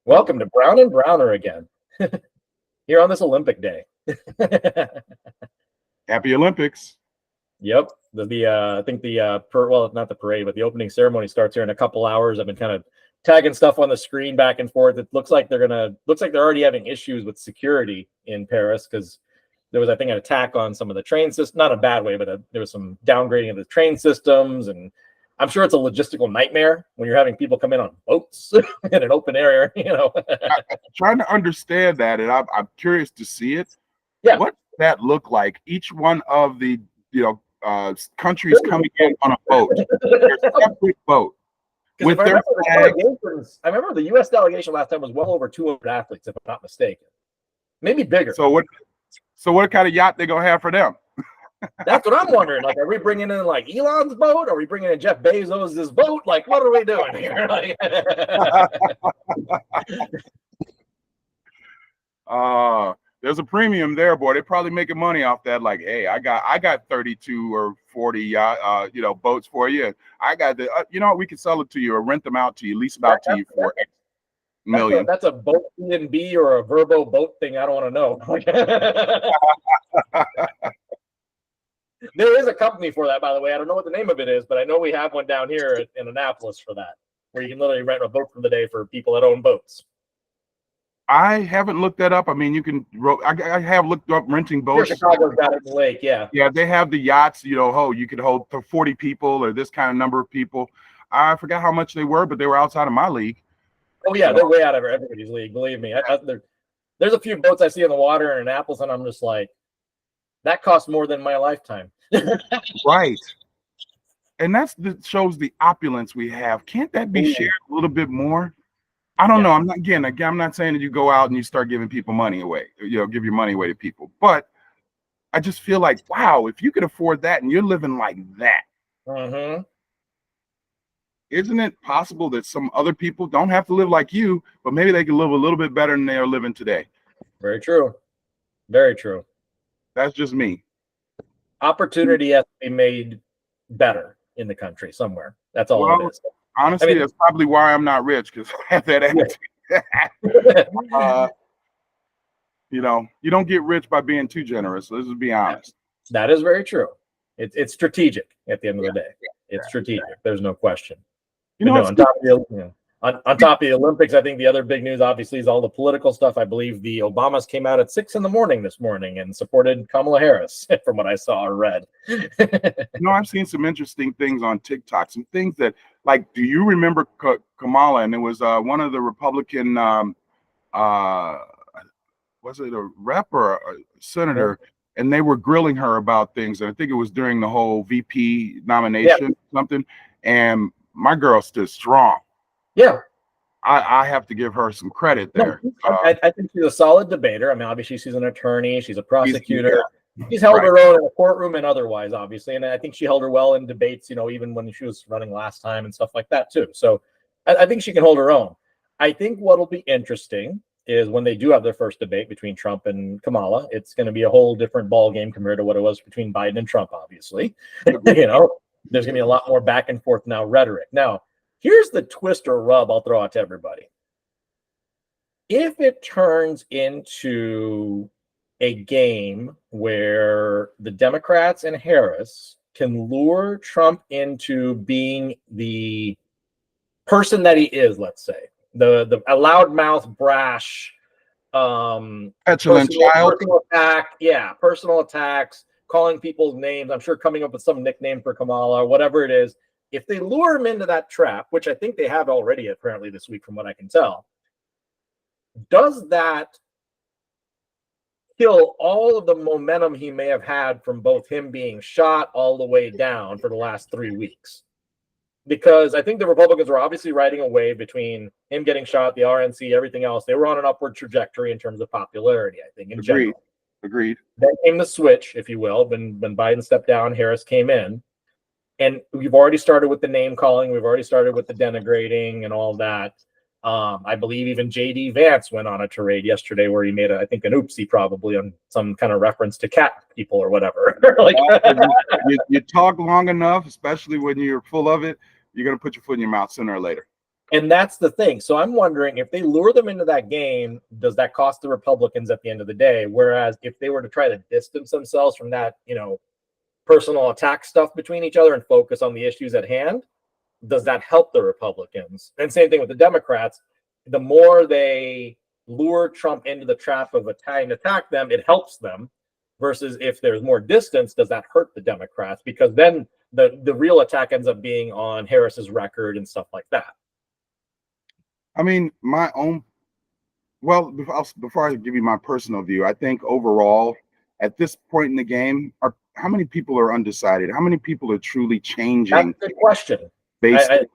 Welcome to Brown and Browner again, here on this Olympic Day. Happy Olympics. Yep. I think not the parade, but the opening ceremony starts here in a couple hours. I've been kind of tagging stuff on the screen back and forth. It looks like they're already having issues with security in Paris because there was, I think, an attack on some of the train systems, not a bad way, but there was some downgrading of the train systems. And I'm sure it's a logistical nightmare when you're having people come in on boats in an open area, I'm trying to understand that, and I'm curious to see it. Yeah. What does that look like? Each one of the countries coming in on a boat, their separate boat with their flags. I remember the U.S. delegation last time was well over 200 athletes, if I'm not mistaken. Maybe bigger. So what kind of yacht they gonna have for them? That's what I'm wondering. Like, are we bringing in like Elon's boat? Are we bringing in Jeff Bezos' boat? Like, what are we doing here? There's a premium there, boy. They're probably making money off that. Like, hey, I got 32 or 40 yacht, boats for you. I got the, we can sell it to you or rent them out to you, lease them out to you for X million. That's a boat B&B or a Verbo boat thing. I don't want to know. There is a company for that, by the way. I don't know what the name of it is, but I know we have one down here in Annapolis for that, where you can literally rent a boat for the day for people that own boats. I haven't looked that up. I mean, you can. I have looked up renting boats. Chicago's got it in the lake, yeah. Yeah, they have the yachts. You could hold 40 people or this kind of number of people. I forgot how much they were, but they were outside of my league. Oh yeah, they're way out of everybody's league. Believe me. There's a few boats I see in the water in Annapolis, and I'm just like, that costs more than my lifetime. Right. And that shows the opulence we have. Can't that be shared a little bit more? I don't know. I'm not saying that you go out and you start giving people money away, give your money away to people. But I just feel like, wow, if you could afford that and you're living like that, isn't it possible that some other people don't have to live like you, but maybe they can live a little bit better than they are living today? Very true. Very true. That's just me. Opportunity has to be made better in the country somewhere. That's all it is. Honestly, that's probably why I'm not rich, because I have that attitude. You don't get rich by being too generous. Let's just be honest. That is very true. It's strategic at the end of the day. It's strategic. There's no question. On top of the Olympics, I think the other big news, obviously, is all the political stuff. I believe the Obamas came out at 6 a.m. this morning and supported Kamala Harris, from what I saw or read. I've seen some interesting things on TikTok, some things that, like, do you remember Kamala? And it was one of the Republican, was it a rep or a senator? And they were grilling her about things. And I think it was during the whole VP nomination, something. And my girl stood strong. Yeah. I have to give her some credit there. I think she's a solid debater. I mean, obviously, she's an attorney. She's a prosecutor. She's held her own in the courtroom and otherwise, obviously. And I think she held her well in debates, even when she was running last time and stuff like that, too. So I think she can hold her own. I think what'll be interesting is when they do have their first debate between Trump and Kamala, it's going to be a whole different ball game compared to what it was between Biden and Trump, obviously. There's going to be a lot more back and forth now rhetoric. Now, here's the twist or rub I'll throw out to everybody. If it turns into a game where the Democrats and Harris can lure Trump into being the person that he is, let's say, the loudmouth, brash, petulant child, personal attacks, calling people's names, I'm sure coming up with some nickname for Kamala or whatever it is. If they lure him into that trap, which I think they have already apparently this week from what I can tell, does that kill all of the momentum he may have had from both him being shot all the way down for the last 3 weeks? Because I think the Republicans were obviously riding a wave between him getting shot, the RNC, everything else. They were on an upward trajectory in terms of popularity, I think, in general. Agreed. Then came the switch, if you will, when Biden stepped down, Harris came in. And we've already started with the name calling. We've already started with the denigrating and all that. I believe even J.D. Vance went on a tirade yesterday where he made, I think, an oopsie probably on some kind of reference to cat people or whatever. You talk long enough, especially when you're full of it, you're going to put your foot in your mouth sooner or later. And that's the thing. So I'm wondering if they lure them into that game, does that cost the Republicans at the end of the day? Whereas if they were to try to distance themselves from that, personal attack stuff between each other and focus on the issues at hand, does that help the Republicans? And same thing with the Democrats. The more they lure Trump into the trap of trying to attack them, it helps them. Versus if there's more distance, does that hurt the Democrats? Because then the real attack ends up being on Harris's record and stuff like that. I mean, before I give you my personal view, I think overall, at this point in the game, how many people are undecided? How many people are truly changing? That's a good question. Based on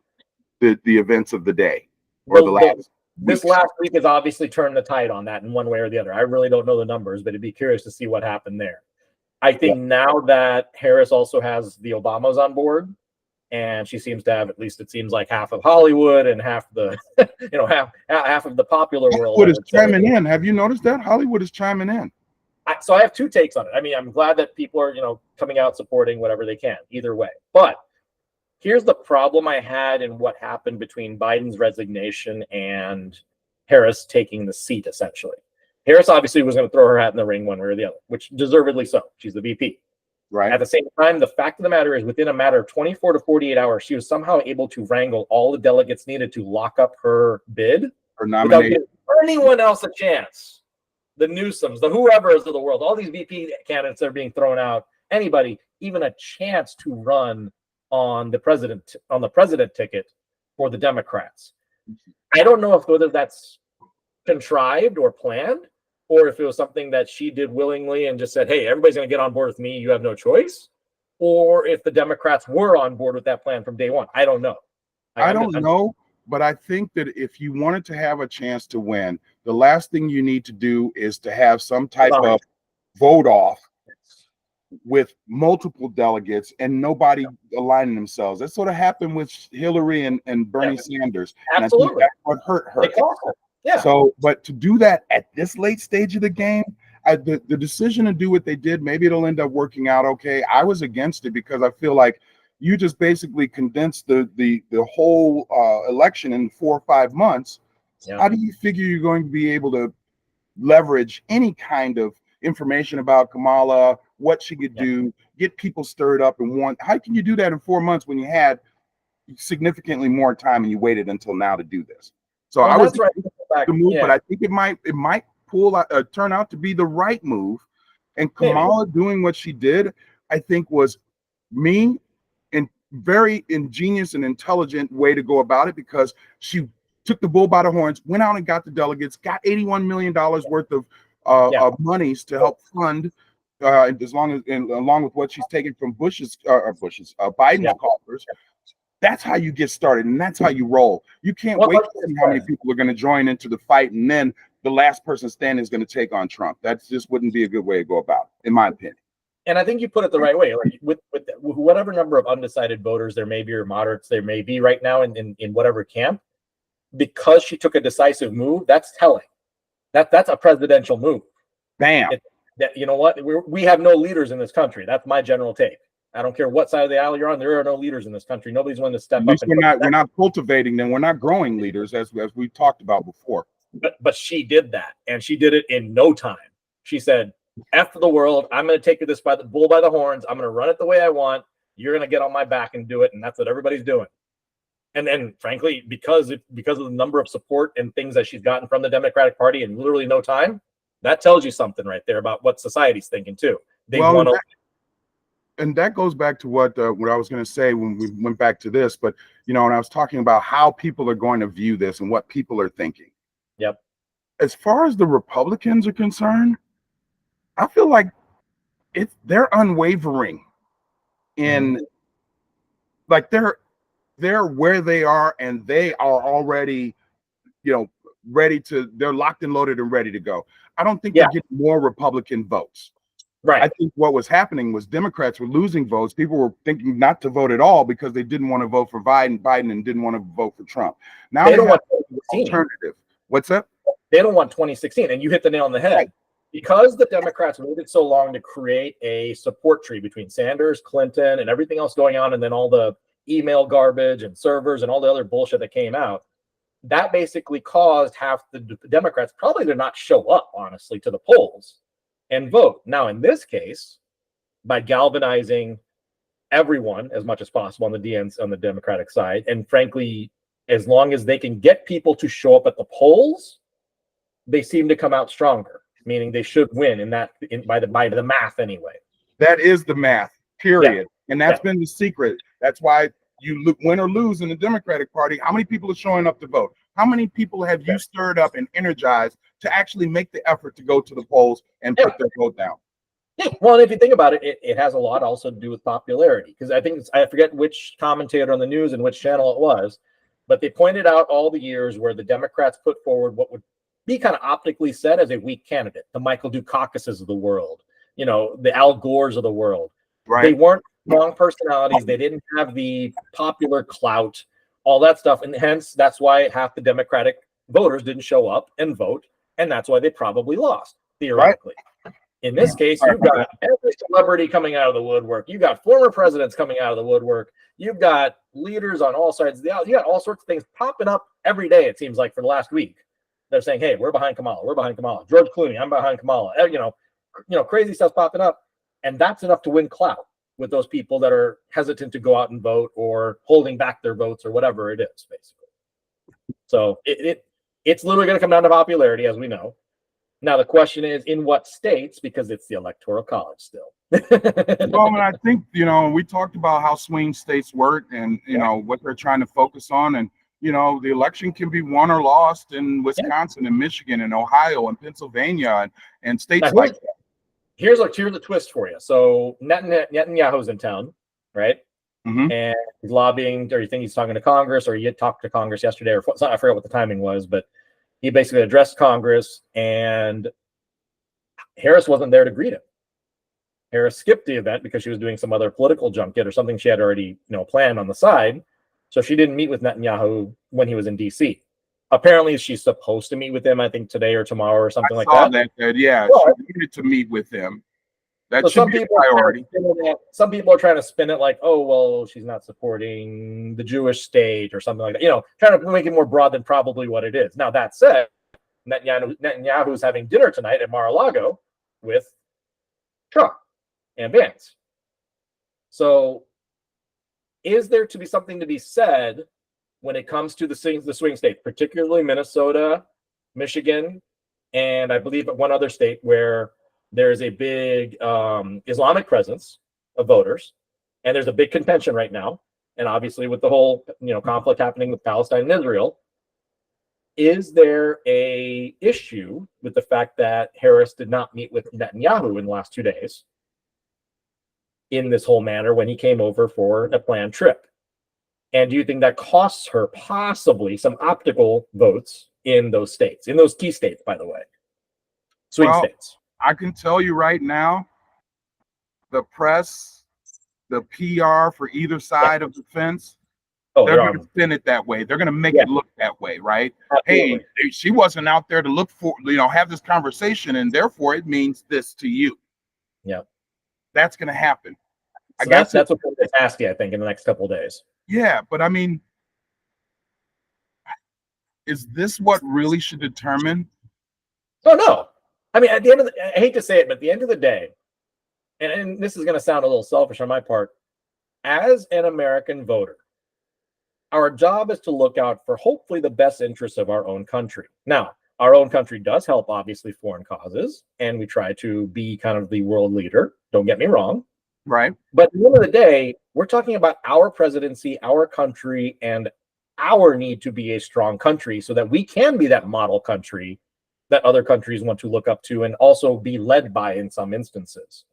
the events of the day or the last this last week has obviously turned the tide on that in one way or the other. I really don't know the numbers, but it'd be curious to see what happened there. I think now that Harris also has the Obamas on board, and she seems to have, at least it seems like, half of Hollywood and half the, half of the popular world. Hollywood is chiming in. Have you noticed that? Hollywood is chiming in. So I have two takes on it. I mean, I'm glad that people are, coming out supporting whatever they can, either way. But here's the problem I had in what happened between Biden's resignation and Harris taking the seat, essentially. Harris obviously was going to throw her hat in the ring one way or the other, which deservedly so. She's the VP. Right. At the same time, the fact of the matter is, within a matter of 24 to 48 hours, she was somehow able to wrangle all the delegates needed to lock up her bid, her nomination, without giving anyone else a chance. The Newsoms, the whoever's of the world, all these VP candidates that are being thrown out, anybody, even a chance to run on the president ticket for the Democrats. I don't know whether that's contrived or planned, or if it was something that she did willingly and just said, hey, everybody's going to get on board with me, you have no choice, or if the Democrats were on board with that plan from day one. I don't know. I don't know, but I think that if you wanted to have a chance to win, the last thing you need to do is to have some type of vote off with multiple delegates and nobody aligning themselves. That sort of happened with Hillary and Bernie Sanders. Absolutely. And I think that's what hurt her. Yeah. So, but to do that at this late stage of the game, the decision to do what they did, maybe it'll end up working out okay. I was against it because I feel like you just basically condensed the whole election in 4 or 5 months. Yeah. How do you figure you're going to be able to leverage any kind of information about Kamala, what she could do, get people stirred up and want? How can you do that in 4 months when you had significantly more time and you waited until now to do this? So I was the move, but I think it might turn out to be the right move. And Kamala doing what she did, I think, was and very ingenious and intelligent way to go about it, because she took the bull by the horns, went out and got the delegates, got $81 million worth of monies to help fund, along with what she's taken from Biden's coffers. That's how you get started, and that's how you roll. You can't wait to see how many people are going to join into the fight, and then the last person standing is going to take on Trump. That just wouldn't be a good way to go about it, in my opinion. And I think you put it the right way. Like with whatever number of undecided voters there may be, or moderates there may be right now in whatever camp, because she took a decisive move, that's telling. That's a presidential move. Bam. You know what? We have no leaders in this country. That's my general take. I don't care what side of the aisle you're on. There are no leaders in this country. Nobody's willing to step up. We're not cultivating them. We're not growing leaders, as we talked about before. But she did that, and she did it in no time. She said, "F the world. I'm going to take this bull by the horns. I'm going to run it the way I want. You're going to get on my back and do it." And that's what everybody's doing. And then, frankly, because of the number of support and things that she's gotten from the Democratic Party in literally no time, that tells you something right there about what society's thinking too. And that goes back to what I was going to say when we went back to this, but and I was talking about how people are going to view this and what people are thinking. Yep. As far as the Republicans are concerned, I feel like they're unwavering in like they're where they are, and they are already, they're locked and loaded and ready to go. I don't think they're getting more Republican votes. Right. I think what was happening was Democrats were losing votes. People were thinking not to vote at all because they didn't want to vote for Biden and didn't want to vote for Trump. Now they don't want an alternative. What's that? They don't want 2016. And you hit the nail on the head. Right. Because the Democrats waited so long to create a support tree between Sanders, Clinton, and everything else going on, and then all the email garbage and servers and all the other bullshit that came out, that basically caused half the Democrats probably to not show up, honestly, to the polls and vote. Now, in this case, by galvanizing everyone as much as possible on the Democratic side, and frankly, as long as they can get people to show up at the polls, they seem to come out stronger. Meaning they should win by the math anyway. That is the math, period. Yeah. And that's been the secret. That's why you win or lose in the Democratic Party. How many people are showing up to vote? How many people have you stirred up and energized to actually make the effort to go to the polls and put their vote down? Yeah. Well, and if you think about it, it has a lot also to do with popularity. Because I forget which commentator on the news and which channel it was, but they pointed out all the years where the Democrats put forward what would be kind of optically said as a weak candidate, the Michael Dukakis of the world, the Al Gores of the world. Right. They weren't strong personalities. They didn't have the popular clout, all that stuff. And hence, that's why half the Democratic voters didn't show up and vote. And that's why they probably lost, theoretically. Right. In this case, you've got every celebrity coming out of the woodwork. You've got former presidents coming out of the woodwork. You've got leaders on all sides of the aisle. You got all sorts of things popping up every day, it seems like, for the last week. They're saying, hey, we're behind Kamala. We're behind Kamala. George Clooney, I'm behind Kamala. Crazy stuff popping up. And that's enough to win clout with those people that are hesitant to go out and vote or holding back their votes or whatever it is, basically. So it's literally going to come down to popularity, as we know. Now, the question is, in what states, because it's the Electoral College still. Well, and I think, we talked about how swing states work and, what they're trying to focus on. And, the election can be won or lost in Wisconsin and Michigan and Ohio and Pennsylvania and states like that. Here's the twist for you. So Netanyahu's in town, right? Mm-hmm. And he's lobbying, or you think he's talking to Congress, or he had talked to Congress yesterday, or I forgot what the timing was, but he basically addressed Congress, and Harris wasn't there to greet him. Harris skipped the event because she was doing some other political junket or something she had already, planned on the side. So she didn't meet with Netanyahu when he was in D.C. Apparently, she's supposed to meet with him, I think, today or tomorrow or something like that. Yeah, well, she needed to meet with him. That should be a priority. Some people are trying to spin it like, oh, well, she's not supporting the Jewish state or something like that. Trying to make it more broad than probably what it is. Now, that said, Netanyahu's having dinner tonight at Mar-a-Lago with Trump and Vance. So is there to be something to be said when it comes to the swing states, particularly Minnesota, Michigan, and I believe one other state where there's a big Islamic presence of voters, and there's a big contention right now, and obviously with the whole conflict happening with Palestine and Israel, is there a issue with the fact that Harris did not meet with Netanyahu in the last 2 days in this whole manner when he came over for a planned trip? And do you think that costs her possibly some optical votes in those states, in those key states, by the way, swing states? I can tell you right now, the press, the PR for either side of the fence, they're going to spin it that way. They're going to make it look that way, right? Absolutely. Hey, she wasn't out there to look for, have this conversation, and therefore it means this to you. Yeah. That's going to happen. So I guess that's what they're asking, I think, in the next couple of days. Yeah, but I mean, is this what really should determine? Oh, no. I mean, at the end of I hate to say it, but at the end of the day, and this is going to sound a little selfish on my part, as an American voter, our job is to look out for hopefully the best interests of our own country. Now, our own country does help, obviously, foreign causes, and we try to be kind of the world leader. Don't get me wrong. Right. But at the end of the day, we're talking about our presidency, our country, and our need to be a strong country so that we can be that model country that other countries want to look up to and also be led by in some instances.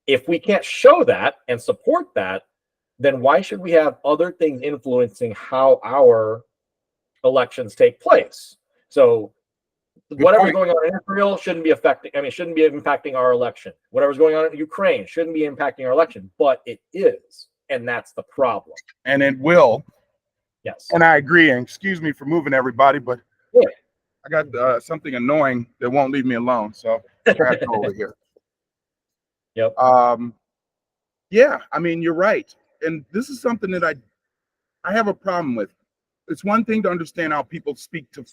If we can't show that and support that, then why should we have other things influencing how our elections take place? So whatever's going on in Israel shouldn't be impacting our election. Whatever's going on in Ukraine shouldn't be impacting our election, but it is. And that's the problem. And it will. Yes. And I agree. And excuse me for moving everybody, but I got something annoying that won't leave me alone. So I have to go over here. Yep. Yeah, I mean, you're right. And this is something that I have a problem with. it's one thing to understand how people speak to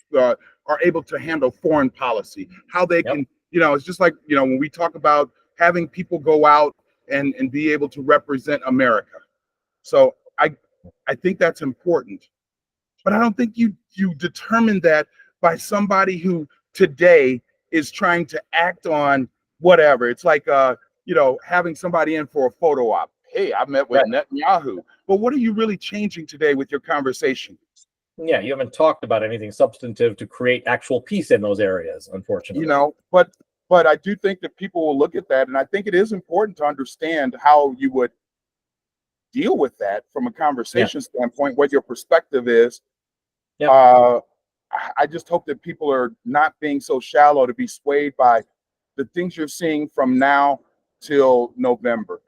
are able to handle foreign policy, how they Yep. can, it's just like, when we talk about having people go out and be able to represent America. So I think that's important, but I don't think you determine that by somebody who today is trying to act on whatever. It's like having somebody in for a photo op. Hey, I met with Right. Netanyahu. But what are you really changing today with your conversation? Yeah, you haven't talked about anything substantive to create actual peace in those areas, unfortunately. But I do think that people will look at that, and I think it is important to understand how you would deal with that from a conversation standpoint, what your perspective is. Yeah. I just hope that people are not being so shallow to be swayed by the things you're seeing from now till November.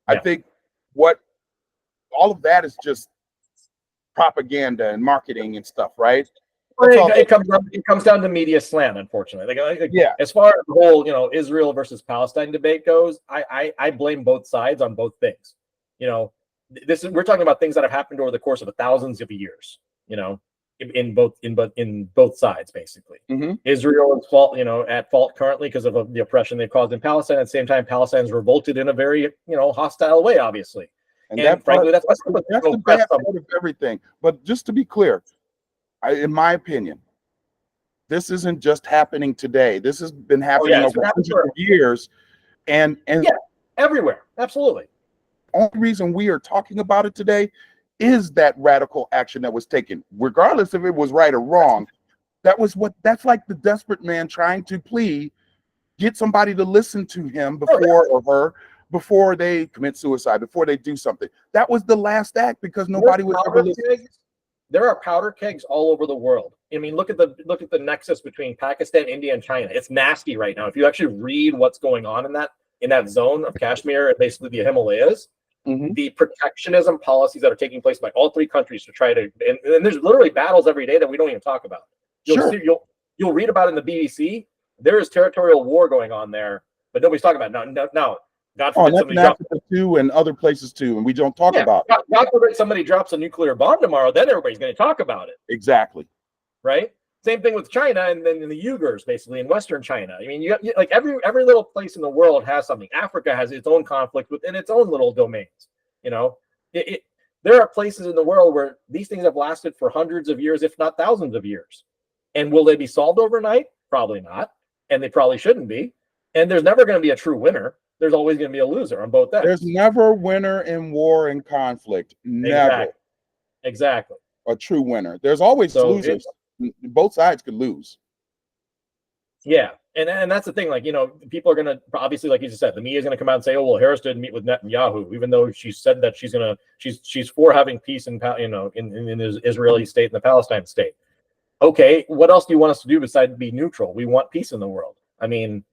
I think what all of that is just propaganda and marketing and stuff, right? It comes down to media slant, unfortunately. As far as the whole, Israel versus Palestine debate goes, I blame both sides on both things. We're talking about things that have happened over the course of thousands of years. In both sides, basically. Mm-hmm. Israel is at fault currently because of the oppression they've caused in Palestine. At the same time, Palestine's revolted in a very hostile way, obviously. And frankly, that's the bad part of everything. But just to be clear, in my opinion, this isn't just happening today. This has been happening over hundreds of years, and everywhere. Absolutely. Only reason we are talking about it today is that radical action that was taken, regardless if it was right or wrong. That's like the desperate man trying to get somebody to listen to him before or her before they commit suicide, before they do something. That was the last act because nobody was ever listening. There are powder kegs all over the world. I mean, look at the nexus between Pakistan, India, and China. It's nasty right now. If you actually read what's going on in that zone of Kashmir and basically the Himalayas, the protectionism policies that are taking place by all three countries to try to, and there's literally battles every day that we don't even talk about. You'll read about it in the BBC. There is territorial war going on there, but nobody's talking about it. Now, God forbid somebody drops too, and other places too, and we don't talk about it. God forbid somebody drops a nuclear bomb tomorrow, then everybody's going to talk about it. Exactly. Right. Same thing with China and then the Uyghurs, basically in Western China. I mean, you like every little place in the world has something. Africa has its own conflict within its own little domains. There are places in the world where these things have lasted for hundreds of years, if not thousands of years. And will they be solved overnight? Probably not. And they probably shouldn't be. And there's never going to be a true winner. There's always going to be a loser on both ends. There's never a winner in war and conflict. Never. Exactly. A true winner. There's always losers. Both sides could lose. Yeah. And that's the thing. Like, people are going to, obviously, like you just said, the media is going to come out and say, oh, well, Harris didn't meet with Netanyahu, even though she said that she's for having peace in the Israeli state and the Palestine state. Okay. What else do you want us to do besides be neutral? We want peace in the world. I mean,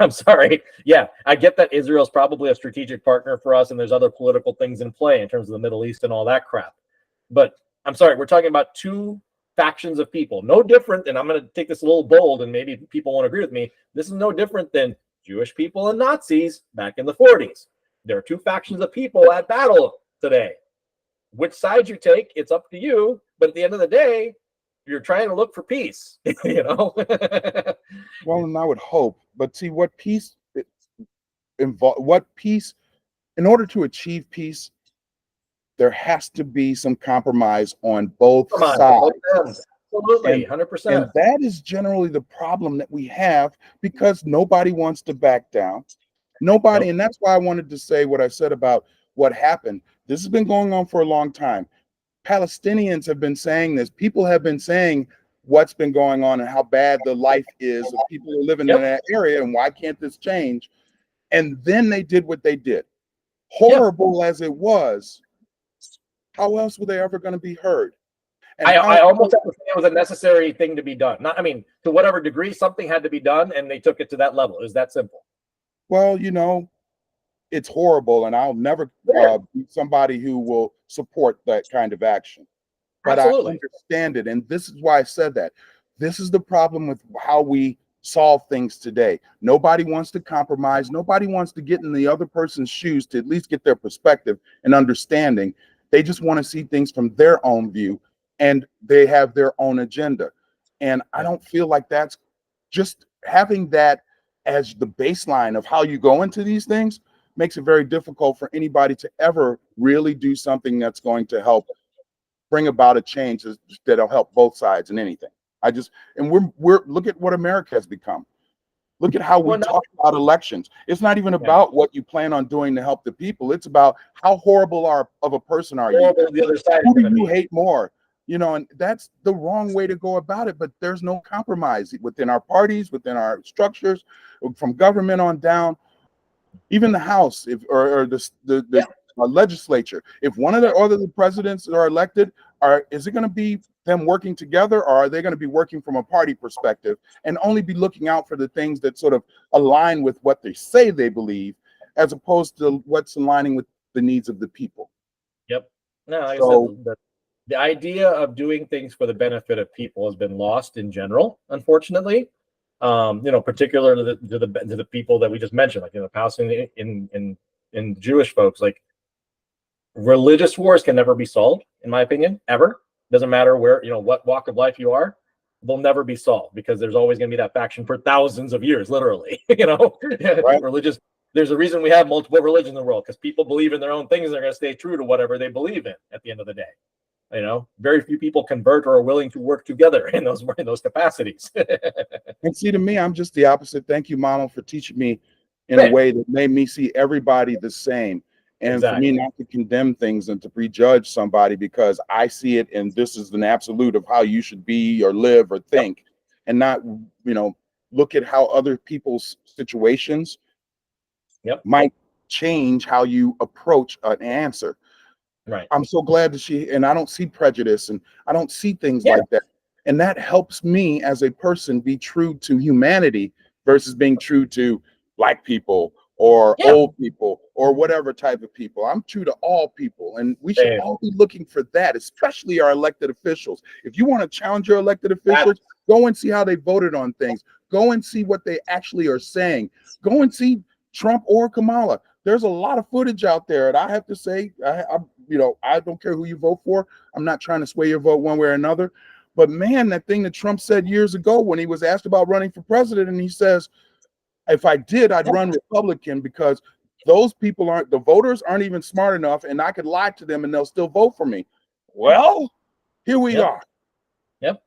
I'm sorry. Yeah, I get that Israel's probably a strategic partner for us, and there's other political things in play in terms of the Middle East and all that crap. But I'm sorry, we're talking about two factions of people. No different, and I'm going to take this a little bold, and maybe people won't agree with me. This is no different than Jewish people and Nazis back in the 40s. There are two factions of people at battle today. Which side you take, it's up to you. But at the end of the day, you're trying to look for peace, Well, and I would hope, but see what peace in order to achieve peace, there has to be some compromise on both sides. Absolutely, 100%. And that is generally the problem that we have because nobody wants to back down. Nobody, and that's why I wanted to say what I said about what happened. This has been going on for a long time. Palestinians have been saying this. People have been saying what's been going on and how bad the life is of people who are living in that area and why can't this change? And then they did what they did. Horrible as it was, how else were they ever going to be heard? And I almost have to say it was a necessary thing to be done. To whatever degree, something had to be done, and they took it to that level. It was that simple. Well, it's horrible, and I'll never be somebody who will support that kind of action. But Absolutely. I understand it, and this is why I said that. This is the problem with how we solve things today. Nobody wants to compromise. Nobody wants to get in the other person's shoes to at least get their perspective and understanding. They just want to see things from their own view. and they have their own agenda. And I don't feel like that's just having that as the baseline of how you go into these things makes it very difficult for anybody to ever really do something that's going to help bring about a change that'll help both sides in anything. And we're look at what America has become. Look at how we talk about elections. It's not even about what you plan on doing to help the people. It's about how horrible of a person are you? The other side Who do you hate more? You know, and that's the wrong way to go about it. But there's no compromise within our parties, within our structures, from government on down, even the House, or the legislature. If one of the other presidents are elected, is it going to be them working together, or are they going to be working from a party perspective and only be looking out for the things that sort of align with what they say they believe, as opposed to what's aligning with the needs of the people? Yep. No, like I said, the idea of doing things for the benefit of people has been lost in general, unfortunately. Particular to the people that we just mentioned, like Palestinian in Jewish folks, like religious wars can never be solved, in my opinion, ever. Doesn't matter where, what walk of life you are, they'll never be solved, because there's always going to be that faction for thousands of years, literally. Right. Religious. There's a reason we have multiple religions in the world, because people believe in their own things and they're going to stay true to whatever they believe in at the end of the day. Very few people convert or are willing to work together in those capacities. And see, to me, I'm just the opposite. Thank you, Mama, for teaching me in a way that made me see everybody the same. And for me not to condemn things and to prejudge somebody because I see it and this is an absolute of how you should be or live or think, and not, look at how other people's situations might change how you approach an answer. Right. I'm so glad that and I don't see prejudice and I don't see things like that. And that helps me as a person be true to humanity versus being true to Black people or old people or whatever type of people. I'm true to all people, and we should all be looking for that, especially our elected officials. If you want to challenge your elected officials, go and see how they voted on things. Go and see what they actually are saying. Go and see Trump or Kamala. There's a lot of footage out there, and I have to say, I don't care who you vote for. I'm not trying to sway your vote one way or another. But man, that thing that Trump said years ago when he was asked about running for president, and he says, if I did, I'd run Republican because those people the voters aren't even smart enough, and I could lie to them and they'll still vote for me. Well, here we are. Yep.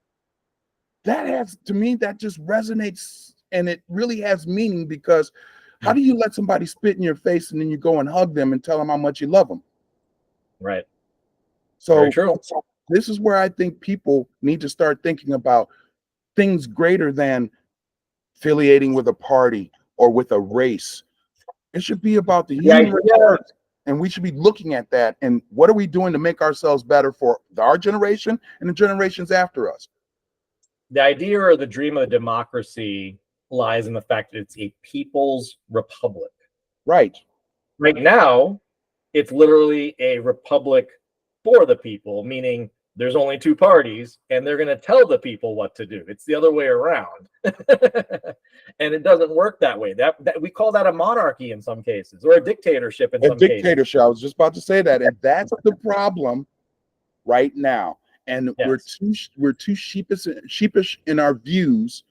To me, that just resonates, and it really has meaning, because how do you let somebody spit in your face and then you go and hug them and tell them how much you love them? Right. So very true. This is where I think people need to start thinking about things greater than affiliating with a party or with a race. It should be about the human race, and we should be looking at that. And what are we doing to make ourselves better for our generation and the generations after us? The idea or the dream of democracy lies in the fact that it's a people's republic. Right. Right now, it's literally a republic for the people, meaning there's only two parties and they're going to tell the people what to do. It's the other way around. And it doesn't work that way. That we call that a monarchy in some cases, or a dictatorship in some cases. Dictatorship. I was just about to say that. And that's the problem right now. And we're too sheepish in our views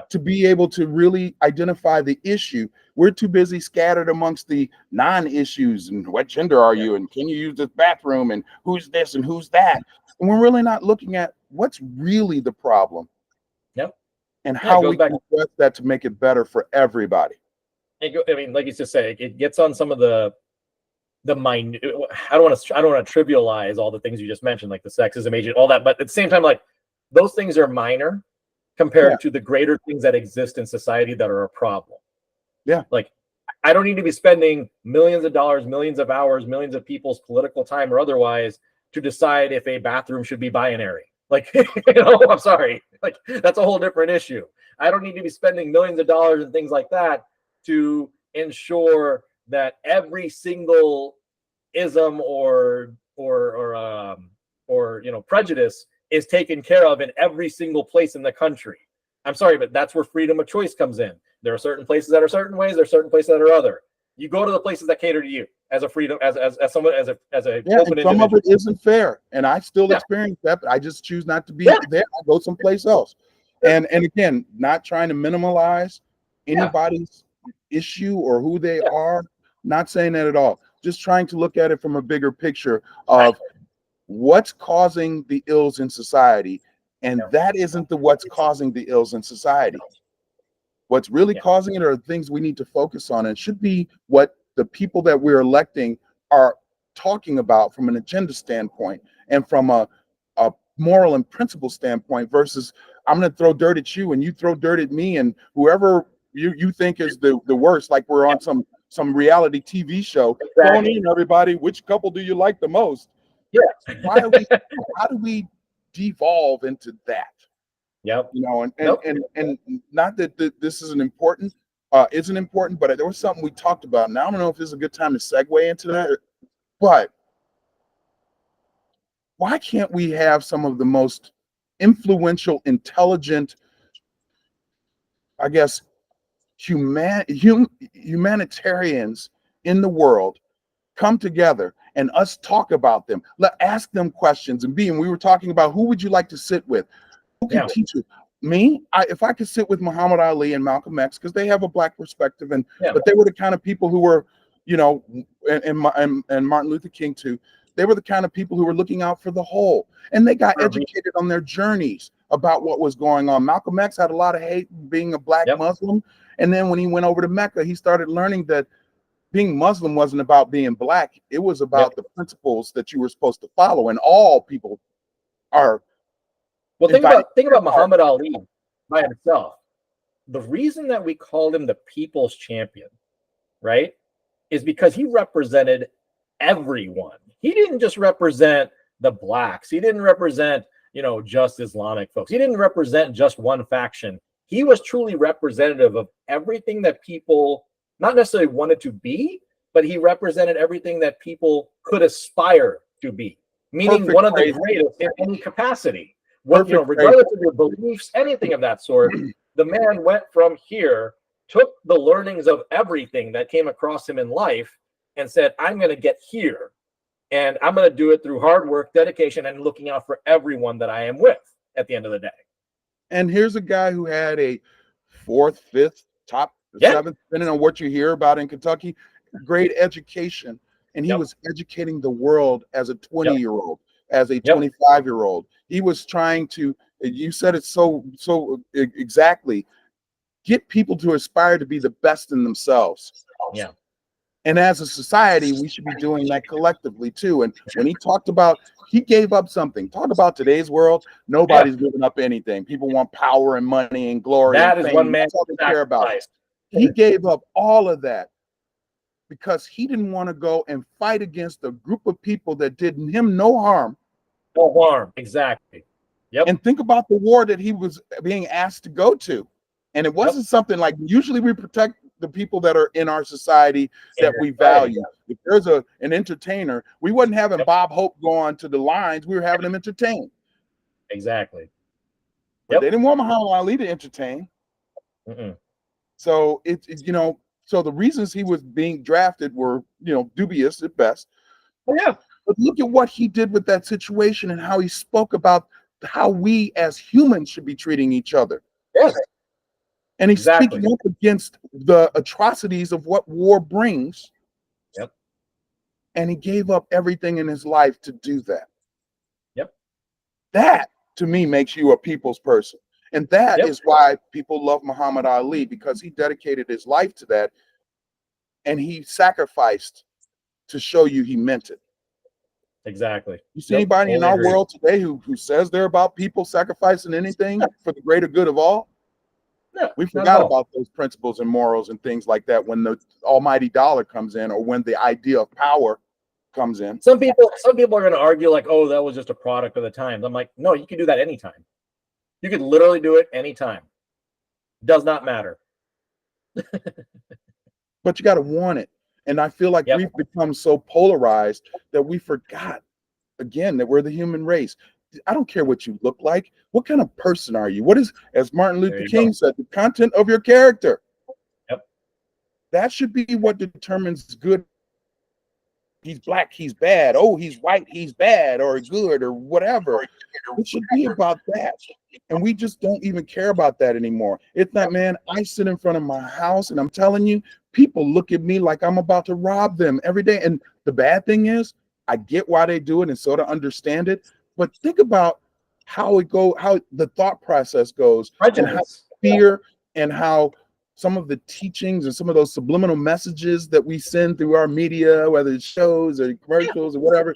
to be able to really identify the issue. We're too busy scattered amongst the non-issues and what gender are you, and can you use this bathroom, and who's this and who's that, and we're really not looking at what's really the problem. And how we can address that to make it better for everybody. I mean, like you just say, it gets on some of the minute. I don't want to trivialize all the things you just mentioned, like the sexism agent, all that, but at the same time, like, those things are minor compared to the greater things that exist in society that are a problem. Like, I don't need to be spending millions of dollars, millions of hours, millions of people's political time or otherwise to decide if a bathroom should be binary. Like, I'm sorry. Like, that's a whole different issue. I don't need to be spending millions of dollars and things like that to ensure that every single ism or prejudice is taken care of in every single place in the country. I'm sorry, but that's where freedom of choice comes in. There are certain places that are certain ways, there are certain places that are other. You go to the places that cater to you as a freedom, as someone, as a yeah, open and some of individual. it isn't fair, and I still Yeah. experience that, but I just choose not to be Yeah. there. I go someplace else. And again, not trying to minimize anybody's issue or who they are, not saying that at all. Just trying to look at it from a bigger picture of what's causing the ills in society, and that isn't the what's causing the ills in society. What's really causing it are things we need to focus on, and should be what the people that we're electing are talking about from an agenda standpoint and from a moral and principle standpoint, versus I'm going to throw dirt at you and you throw dirt at me, and whoever you think is the worst, like we're on some reality TV show. Phone in, everybody. Which couple do you like the most? Yeah. Why are we? How do we devolve into that? Yep. You know, and not that this isn't important, but there was something we talked about. Now I don't know if this is a good time to segue into that, but why can't we have some of the most influential, intelligent, I guess, humanitarians in the world come together and us talk about them? Ask them questions, and we were talking about, who would you like to sit with? Who can teach you? Me, if I could sit with Muhammad Ali and Malcolm X, because they have a black perspective, but they were the kind of people who were, you know, and Martin Luther King too. They were the kind of people who were looking out for the whole, and they got educated on their journeys about what was going on. Malcolm X had a lot of hate being a black Muslim, and then when he went over to Mecca, he started learning that being Muslim wasn't about being black; it was about the principles that you were supposed to follow, and all people are. Well, think about Muhammad Ali by himself. The reason that we called him the people's champion, right, is because he represented everyone. He didn't just represent the blacks. He didn't represent, you know, just Islamic folks. He didn't represent just one faction. He was truly representative of everything that people not necessarily wanted to be, but he represented everything that people could aspire to be, meaning one of the greatest in any capacity. Regardless of your beliefs, anything of that sort, the man went from here, took the learnings of everything that came across him in life, and said, I'm going to get here. And I'm going to do it through hard work, dedication, and looking out for everyone that I am with at the end of the day. And here's a guy who had a 4th, 5th, top 7th, depending on what you hear about in Kentucky, grade education. And he was educating the world as a 20-year-old, as a 25-year-old. He was trying to, you said it so exactly, get people to aspire to be the best in themselves. Yeah. And as a society, we should be doing that collectively too. And when he talked about, he gave up something. Talk about today's world. Nobody's giving up anything. People want power and money and glory. That and is fame. one man That's all they care about. He gave up all of that because he didn't want to go and fight against a group of people that did him no harm. No harm, exactly. Yep. And think about the war that he was being asked to go to. And it wasn't something like, usually we protect the people that are in our society that we value. If there's an entertainer, we wasn't having Bob Hope go on to the lines. We were having him entertain. Exactly. But they didn't want Muhammad Ali to entertain. So so the reasons he was being drafted were, dubious at best. But look at what he did with that situation and how he spoke about how we as humans should be treating each other. Yes. And he's speaking up against the atrocities of what war brings. Yep. And he gave up everything in his life to do that. Yep. That, to me, makes you a people's person. And that is why people love Muhammad Ali, because he dedicated his life to that. And he sacrificed to show you he meant it. Exactly. You see anybody in our world today who says they're about people sacrificing anything for the greater good of all? No, we forgot about those principles and morals and things like that when the almighty dollar comes in, or when the idea of power comes in. Some people are going to argue like, oh, that was just a product of the times. I'm like, no, you can do that anytime. You could literally do it anytime. Does not matter. But you got to want it. And I feel like we've become so polarized that we forgot, again, that we're the human race. I don't care what you look like. What kind of person are you? What is, as Martin Luther King said, the content of your character. Yep. That should be what determines good. He's black, he's bad. Oh, he's white, he's bad or good or whatever. It should be about that. And we just don't even care about that anymore. It's not, man, I sit in front of my house and I'm telling you, people look at me like I'm about to rob them every day. And the bad thing is, I get why they do it and sort of understand it. But think about how the thought process goes, and how fear and how some of the teachings and some of those subliminal messages that we send through our media, whether it's shows or commercials or whatever,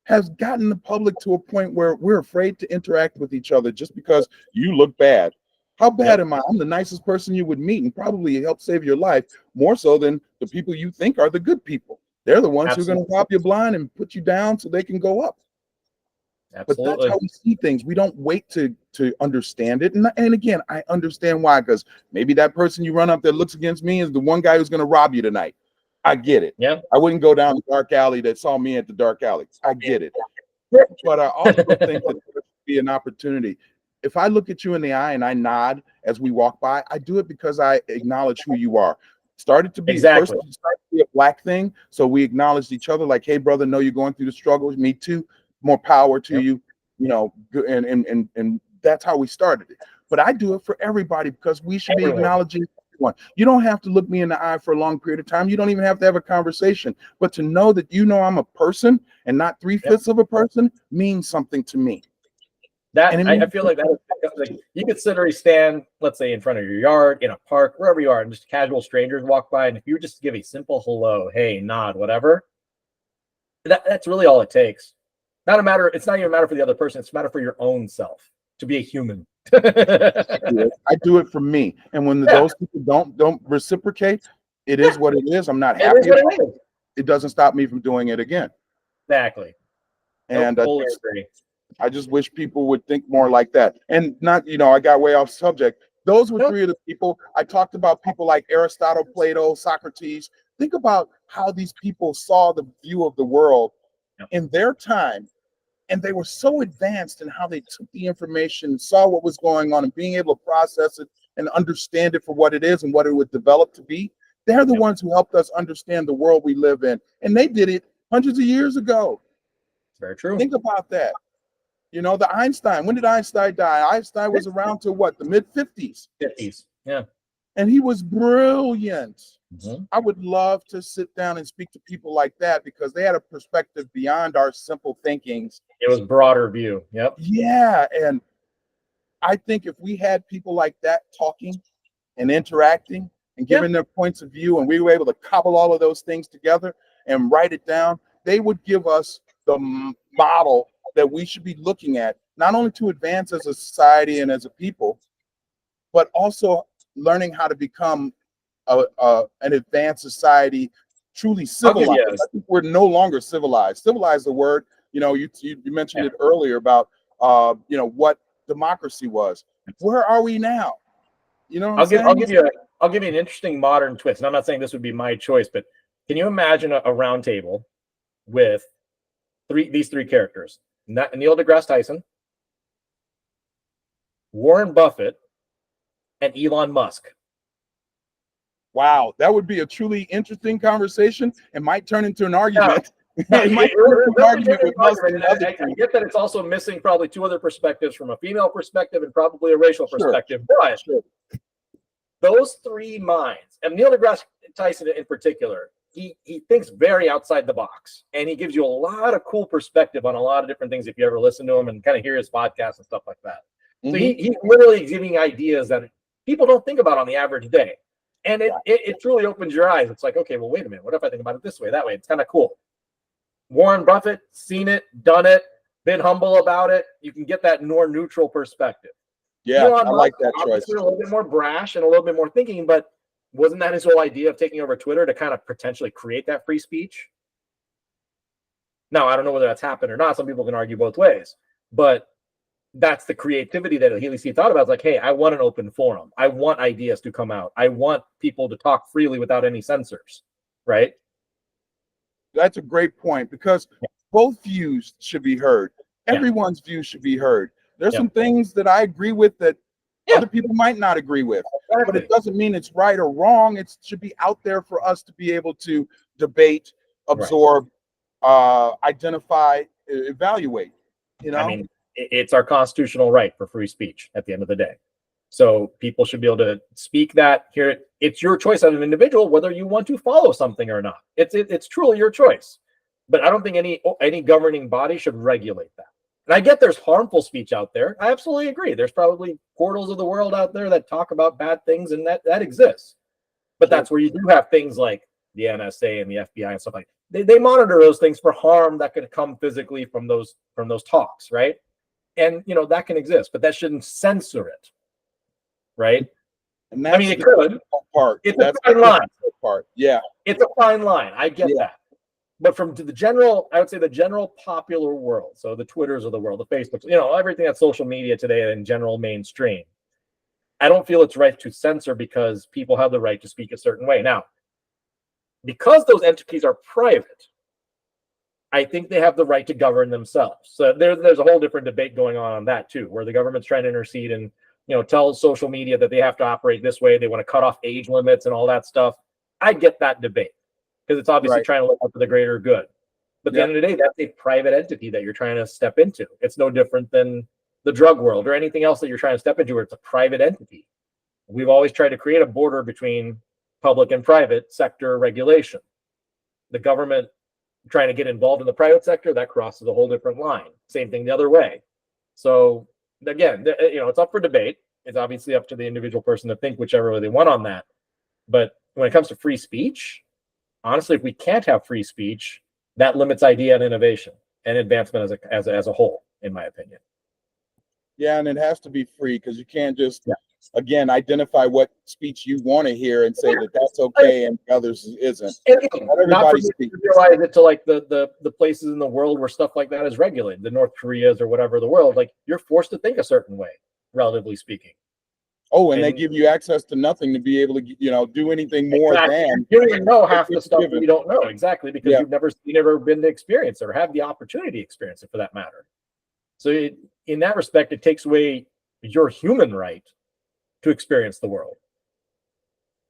has gotten the public to a point where we're afraid to interact with each other just because you look bad. How bad am I? I'm the nicest person you would meet and probably help save your life more so than the people you think are the good people. They're the ones who are going to rob you blind and put you down so they can go up. But that's how we see things. We don't wait to understand it. And again, I understand why, because maybe that person you run up that looks against me is the one guy who's going to rob you tonight. I get it. Yeah. I wouldn't go down the dark alley that saw me at the dark alley. I get it. But I also think that there should be an opportunity. If I look at you in the eye and I nod as we walk by, I do it because I acknowledge who you are. Started to be first, started to be a black thing. So we acknowledged each other like, hey, brother, know you're going through the struggles. Me too. More power to you, you know, and that's how we started it. But I do it for everybody because we should be acknowledging everyone. You don't have to look me in the eye for a long period of time. You don't even have to have a conversation. But to know that you know I'm a person and not 3/5 of a person means something to me. That I feel like that like you could literally stand, let's say, in front of your yard, in a park, wherever you are, and just casual strangers walk by, and if you just give a simple hello, hey, nod, whatever, that's really all it takes. Not a matter. It's not even a matter for the other person. It's a matter for your own self to be a human. I do it for me, and when those people don't reciprocate, it is what it is. I'm not happy about it. It doesn't stop me from doing it again. Exactly. And I just wish people would think more like that, and not, you know, I got way off subject. Those were three of the people I talked about. People like Aristotle, Plato, Socrates. Think about how these people saw the view of the world in their time. And they were so advanced in how they took the information, saw what was going on, and being able to process it and understand it for what it is and what it would develop to be. They're the ones who helped us understand the world we live in. And they did it hundreds of years ago. Very true. Think about that. You know, the Einstein, when did Einstein die? Einstein was around to what, the mid-50s? 50s. Yeah. And he was brilliant. Mm-hmm. I would love to sit down and speak to people like that because they had a perspective beyond our simple thinkings. It was broader view. Yep. Yeah. And I think if we had people like that talking and interacting and giving their points of view, and we were able to cobble all of those things together and write it down, they would give us the model that we should be looking at, not only to advance as a society and as a people, but also learning how to become an advanced society, truly civilized. I think we're no longer civilized. Civilized, the word, you know, you mentioned it earlier about you know, what democracy was. Where are we now? You know, I'll give you an interesting modern twist. And I'm not saying this would be my choice, but can you imagine a round table with these three characters: Neil deGrasse Tyson, Warren Buffett, and Elon Musk? Wow, that would be a truly interesting conversation. It might turn into an argument. I get that it's also missing probably two other perspectives, from a female perspective and probably a racial perspective. But those three minds, and Neil deGrasse Tyson in particular, he thinks very outside the box, and he gives you a lot of cool perspective on a lot of different things if you ever listen to him and kind of hear his podcasts and stuff like that. Mm-hmm. So he's literally giving ideas that people don't think about on the average day. And it truly opens your eyes. It's like, okay, well, wait a minute. What if I think about it this way, that way? It's kind of cool. Warren Buffett, seen it, done it, been humble about it. You can get that more neutral perspective. Yeah, I like that choice. A little bit more brash and a little bit more thinking, but wasn't that his whole idea of taking over Twitter, to kind of potentially create that free speech? Now, I don't know whether that's happened or not. Some people can argue both ways, but that's the creativity that at least he thought about. It's like, hey, I want an open forum. I want ideas to come out. I want people to talk freely without any censors, right? That's a great point, because both views should be heard. Everyone's view should be heard. There's some things that I agree with that Yeah. Other people might not agree with, Exactly. but it doesn't mean it's right or wrong. It should be out there for us to be able to debate, absorb, identify, evaluate. You know, I mean, it's our constitutional right for free speech at the end of the day. So people should be able to speak that here. It's your choice as an individual whether you want to follow something or not. It's truly your choice. But I don't think any governing body should regulate that. And I get there's harmful speech out there. I absolutely agree. There's probably portals of the world out there that talk about bad things, and that exists. But that's where you do have things like the NSA and the FBI and stuff like that. They monitor those things for harm that could come physically from those talks, right? And that can exist, but that shouldn't censor it, right? and I mean, it could. part. It's a fine line. Part. Yeah, it's a fine line. I get that. But from the general, I would say the general popular world, so the Twitters of the world, the Facebooks, everything that's social media today in general mainstream, I don't feel it's right to censor because people have the right to speak a certain way. Now, because those entities are private, I think they have the right to govern themselves. So there's a whole different debate going on that too, where the government's trying to intercede and tell social media that they have to operate this way. They want to cut off age limits and all that stuff. I get that debate because it's obviously trying to look out for the greater good. But at the end of the day, that's a private entity that you're trying to step into. It's no different than the drug world or anything else that you're trying to step into where it's a private entity. We've always tried to create a border between public and private sector regulation. The government trying to get involved in the private sector, that crosses a whole different line. Same thing the other way. So again, it's up for debate. It's obviously up to the individual person to think whichever way they want on that. But when it comes to free speech, honestly, if we can't have free speech, that limits idea and innovation and advancement as a whole, in my opinion. Yeah, and it has to be free because you can't just again identify what speech you want to hear and say that that's okay and others isn't. Not for me to realize it to like the places in the world where stuff like that is regulated, the North Koreas or whatever the world, like you're forced to think a certain way, relatively speaking. Oh, and they give you access to nothing to be able to, do anything more than you don't even know half the stuff that you don't know exactly because you've never seen it or been to experience it or have the opportunity to experience it for that matter. So in that respect, it takes away your human right to experience the world.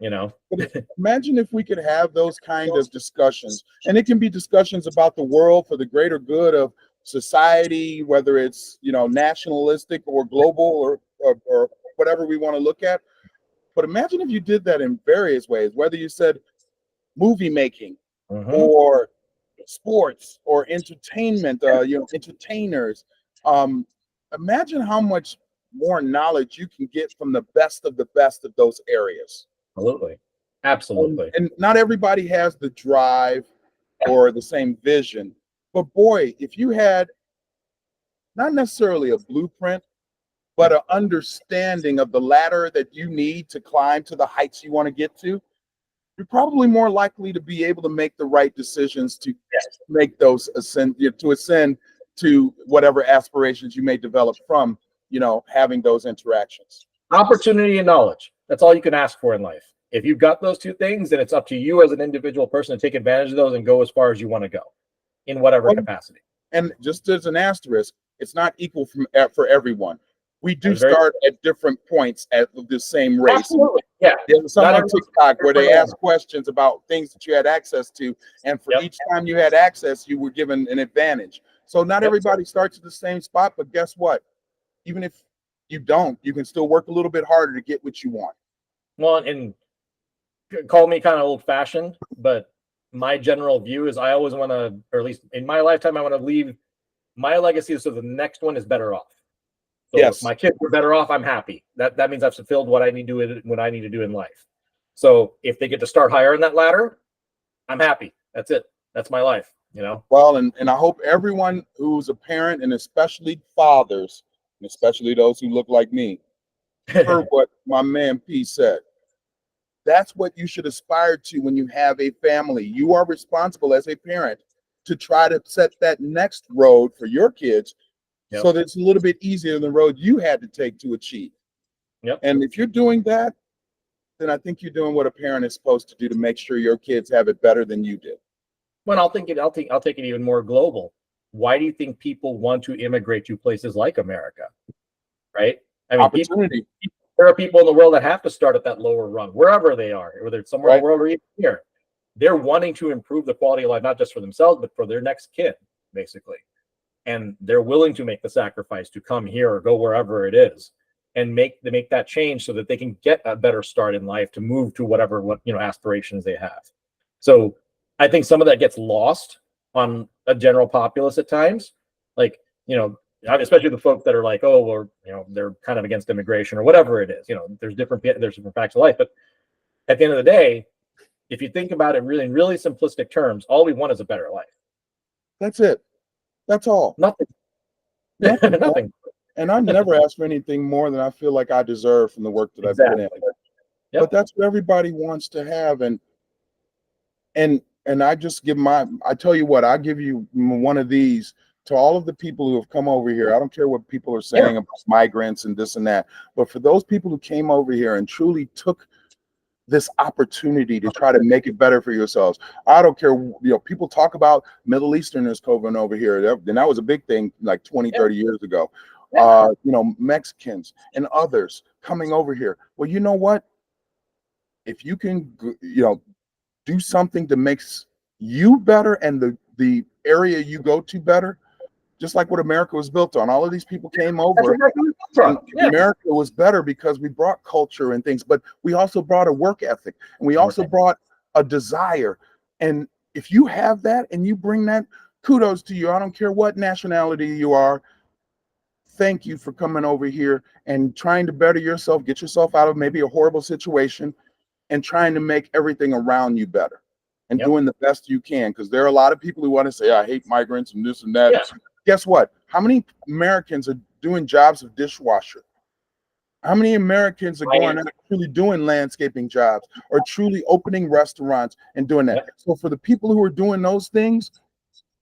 But imagine if we could have those kind of discussions, and it can be discussions about the world for the greater good of society, whether it's nationalistic or global or whatever we want to look at. But imagine if you did that in various ways, whether you said movie making or sports or entertainment, entertainers. Imagine how much more knowledge you can get from the best of those areas. Absolutely. And not everybody has the drive or the same vision. But boy, if you had not necessarily a blueprint, but an understanding of the ladder that you need to climb to the heights you want to get to, you're probably more likely to be able to make the right decisions to make those ascend to whatever aspirations you may develop from, having those interactions. Opportunity and knowledge. That's all you can ask for in life. If you've got those two things, then it's up to you as an individual person to take advantage of those and go as far as you want to go in whatever capacity. And just as an asterisk, it's not equal for everyone. We do start at different points at the same race. Absolutely. Yeah. There's some on TikTok where they ask questions about things that you had access to, and for each time you had access, you were given an advantage. So not everybody starts at the same spot, but guess what? Even if you don't, you can still work a little bit harder to get what you want. Well, and call me kind of old-fashioned, but my general view is I always want to, or at least in my lifetime, I want to leave my legacy so the next one is better off. So if my kids were better off, I'm happy. That means I've fulfilled what I need to do in life. So if they get to start higher in that ladder, I'm happy. That's it. That's my life, Well, and I hope everyone who's a parent, and especially fathers, and especially those who look like me, heard what my man P said. That's what you should aspire to when you have a family. You are responsible as a parent to try to set that next road for your kids so that it's a little bit easier than the road you had to take to achieve. And if you're doing that, then I think you're doing what a parent is supposed to do to make sure your kids have it better than you did. Well, I'll take it even more global. Why do you think people want to immigrate to places like America? Right? I mean, opportunity. There are people in the world that have to start at that lower rung, wherever they are, whether it's somewhere in the world or even here. They're wanting to improve the quality of life, not just for themselves, but for their next kid, basically. And they're willing to make the sacrifice to come here or go wherever it is and make that change so that they can get a better start in life to move to whatever aspirations they have. So I think some of that gets lost on a general populace at times, like, especially the folks that are like, oh, or they're kind of against immigration or whatever it is. There's different facts of life, but at the end of the day, if you think about it really in really simplistic terms, all we want is a better life. That's it. That's all. Nothing. Nothing. And I never ask for anything more than I feel like I deserve from the work that I've put in. Yep. But that's what everybody wants to have, and I just give I tell you what, I give you one of these to all of the people who have come over here. I don't care what people are saying about migrants and this and that, but for those people who came over here and truly took this opportunity to try to make it better for yourselves. I don't care, people talk about Middle Easterners coming over here, and that was a big thing like 20, 30 years ago. Mexicans and others coming over here. Well, you know what? If you can, do something that makes you better and the area you go to better, just like what America was built on. All of these people came over. America was better because we brought culture and things, but we also brought a work ethic, and we also brought a desire. And if you have that and you bring that, kudos to you. I don't care what nationality you are. Thank you for coming over here and trying to better yourself, get yourself out of maybe a horrible situation, and trying to make everything around you better and doing the best you can. Because there are a lot of people who want to say, I hate migrants and this and that. Yeah. Guess what? How many Americans are doing jobs of dishwasher? How many Americans are going out truly doing landscaping jobs or truly opening restaurants and doing that? So for the people who are doing those things,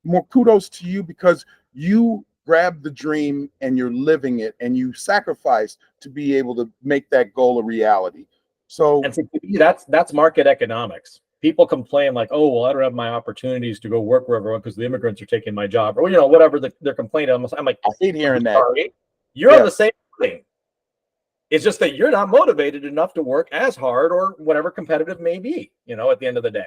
more kudos to you, because you grabbed the dream and you're living it, and you sacrificed to be able to make that goal a reality. So, and for me, that's market economics. People complain like, oh, well, I don't have my opportunities to go work wherever because the immigrants are taking my job, or whatever they're complaining. I'm like, I hate hearing that. You're on the same thing. It's just that you're not motivated enough to work as hard or whatever competitive may be, at the end of the day.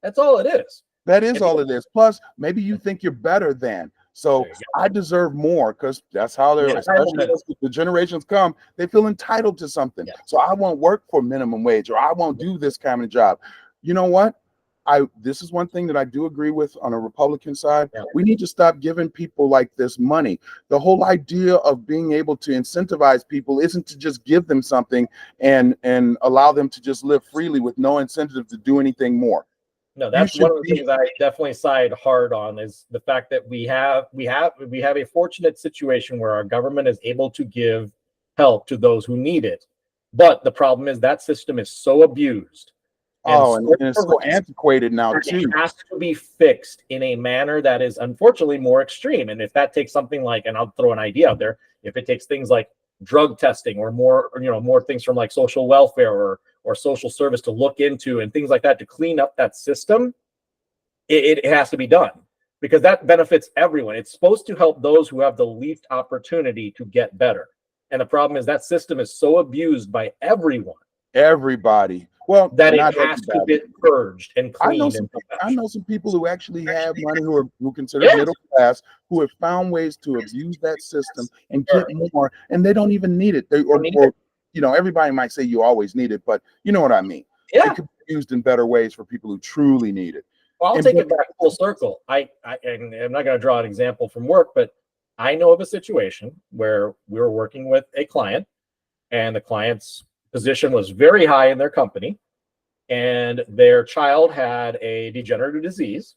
That's all it is. That is all it is. Plus, maybe you think you're better than. So I deserve more, because that's how they're, especially as the generations come, they feel entitled to something. So I won't work for minimum wage, or I won't do this kind of job. You know what? This is one thing that I do agree with on a Republican side. We need to stop giving people like this money. The whole idea of being able to incentivize people isn't to just give them something and allow them to just live freely with no incentive to do anything more. No, that's one of the things I definitely side hard on, is the fact that we have a fortunate situation where our government is able to give help to those who need it. But the problem is that system is so abused. And it's so antiquated now too. It has to be fixed in a manner that is unfortunately more extreme. And if that takes something like, and I'll throw an idea out there, if it takes things like drug testing or more things from like social welfare or social service to look into and things like that to clean up that system, it has to be done, because that benefits everyone. It's supposed to help those who have the least opportunity to get better. And the problem is that system is so abused by everyone. Everybody. Well, that it has to be purged and cleaned. I know some people who actually have money, who consider middle class, who have found ways to abuse that system and get more, and they don't even need it. Everybody might say you always need it, but you know what I mean. It could be used in better ways for people who truly need it. Well, I'll take it back full circle. And I'm not going to draw an example from work, but I know of a situation where we were working with a client, and the client's position was very high in their company, and their child had a degenerative disease,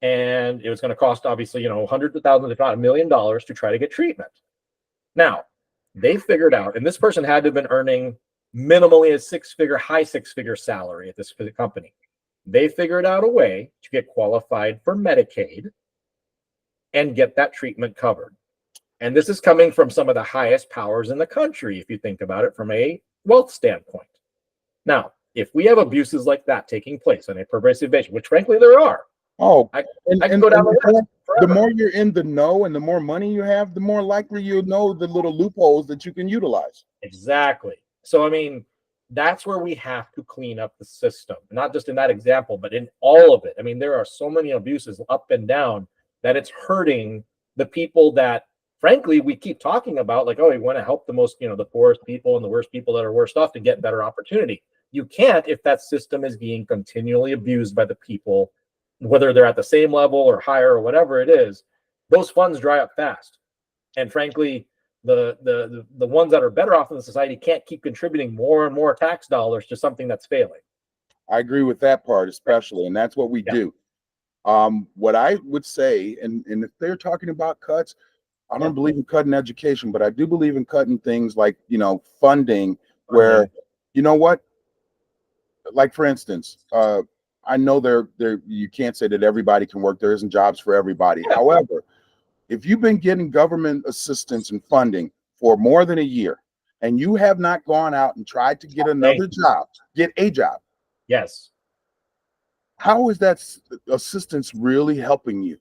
and it was going to cost obviously hundreds of thousands, if not $1 million, to try to get treatment. Now they figured out, and this person had to have been earning minimally a high six-figure salary at this company. They figured out a way to get qualified for Medicaid and get that treatment covered. And this is coming from some of the highest powers in the country, if you think about it from a wealth standpoint. Now, if we have abuses like that taking place on a pervasive basis, which frankly there are, I can go down the list. the more you're in the know and the more money you have, the more likely you'll know the little loopholes that you can utilize. Exactly. So, I mean, that's where we have to clean up the system, not just in that example, but in all of it. I mean, there are so many abuses up and down that it's hurting the people that, frankly, we keep talking about, like, oh, we want to help the most, the poorest people and the worst people that are worst off to get better opportunity. You can't if that system is being continually abused by the people, whether they're at the same level or higher or whatever it is. Those funds dry up fast. And frankly, the ones that are better off in the society can't keep contributing more and more tax dollars to something that's failing. I agree with that part, especially, and that's what we do. What I would say, and if they're talking about cuts, I don't believe in cutting education, but I do believe in cutting things like, funding, where, you know what, like, for instance, I know you can't say that everybody can work. There isn't jobs for everybody. However, if you've been getting government assistance and funding for more than a year and you have not gone out and tried to get another job, get a job. Yes. How is that assistance really helping you?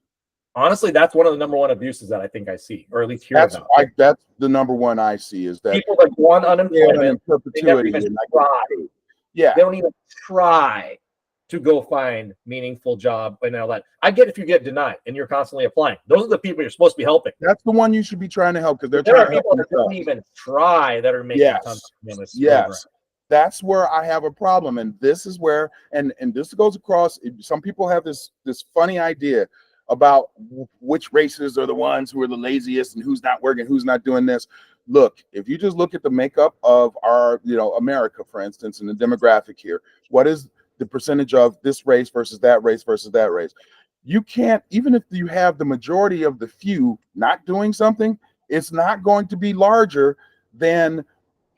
Honestly, that's one of the number one abuses that I think I see, or at least hear about. That's the number one I see, is that people that go on unemployment in perpetuity. Yeah, they don't even try to go find meaningful job and all that. I get if you get denied and you're constantly applying. Those are the people you're supposed to be helping. That's the one you should be trying to help, because there are people that don't even try that are making tons of money. Yes. That's where I have a problem. And this is where, and this goes across, some people have this funny idea about which races are the ones who are the laziest and who's not working, who's not doing this. Look, if you just look at the makeup of our, America, for instance, and the demographic here, what is the percentage of this race versus that race versus that race? You can't, even if you have the majority of the few not doing something, it's not going to be larger than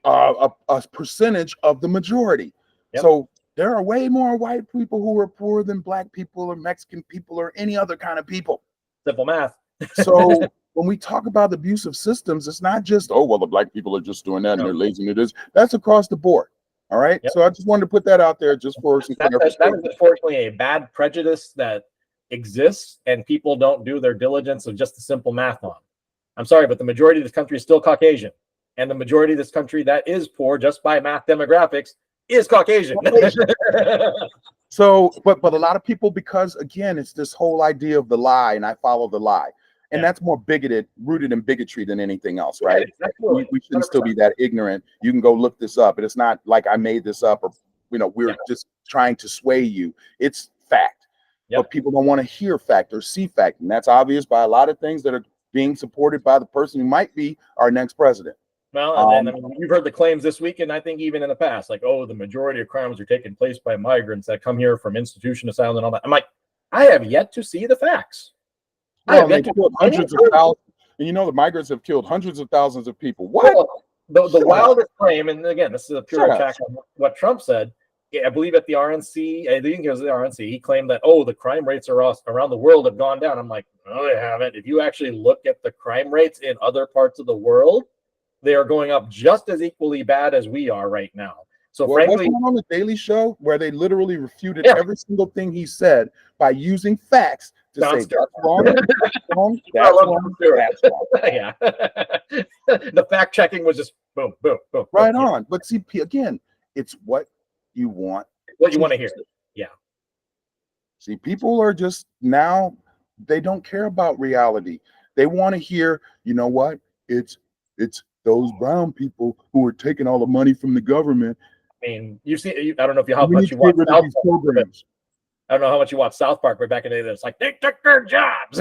a percentage of the majority. So there are way more white people who are poor than black people or Mexican people or any other kind of people. Simple math. So when we talk about abusive systems, it's not just, oh, well, the black people are just doing that and they're lazy and it is. That's across the board. All right. So I just wanted to put that out there just for some clarification. That is unfortunately a bad prejudice that exists, and people don't do their diligence of just the simple math on. I'm sorry, but the majority of this country is still Caucasian. And the majority of this country that is poor, just by math demographics, is Caucasian. So, but a lot of people, because again, it's this whole idea of the lie, and I follow the lie. And that's more rooted in bigotry than anything else, right? We shouldn't 100%. Still be that ignorant. You can go look this up, and it's not like I made this up or, we're just trying to sway you. It's fact. But people don't want to hear fact or see fact. And that's obvious by a lot of things that are being supported by the person who might be our next president. Well, and then you've heard the claims this week, and I think even in the past, like, oh, the majority of crimes are taking place by migrants that come here from institution asylum and all that. I'm like, I have yet to see the facts. Well, they killed hundreds of thousands, and the migrants have killed hundreds of thousands of people. What? Well, the wildest claim, and again, this is a pure attack on what Trump said. I believe at the RNC, I think it was the RNC, he claimed that, oh, the crime rates around the world have gone down. I'm like, no, they haven't. If you actually look at the crime rates in other parts of the world, they are going up just as equally bad as we are right now. So frankly, wasn't on the Daily Show where they literally refuted every single thing he said by using facts to say that's wrong, that's wrong, that's wrong, that's wrong. Yeah. The fact checking was just boom, boom, boom. Right on. But see, again, it's what you want. What you want to hear. Yeah. See, people are just now, they don't care about reality. They want to hear, you know what? It's those brown people who are taking all the money from the government. I mean, I don't know how much you watch South Park. I don't know how much you watch South Park, but back in the day, it's like they took their jobs.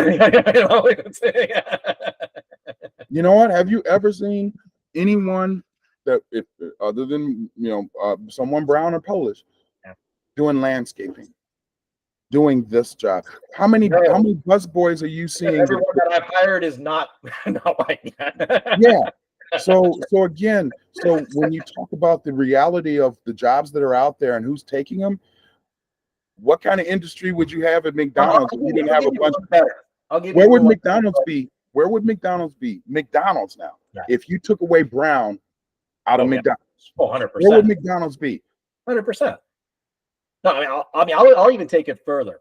You know what? Have you ever seen anyone that, if other than someone brown or Polish, doing landscaping, doing this job? How many bus boys are you seeing? Everyone that I've hired is not like that. Yeah. So when you talk about the reality of the jobs that are out there and who's taking them, what kind of industry would you have at McDonald's if you didn't have a bunch of? Where would McDonald's be? Where would McDonald's be? McDonald's now. Yeah. If you took away Brown out of McDonald's, 100%. Where would McDonald's be? 100%. No, I'll even take it further.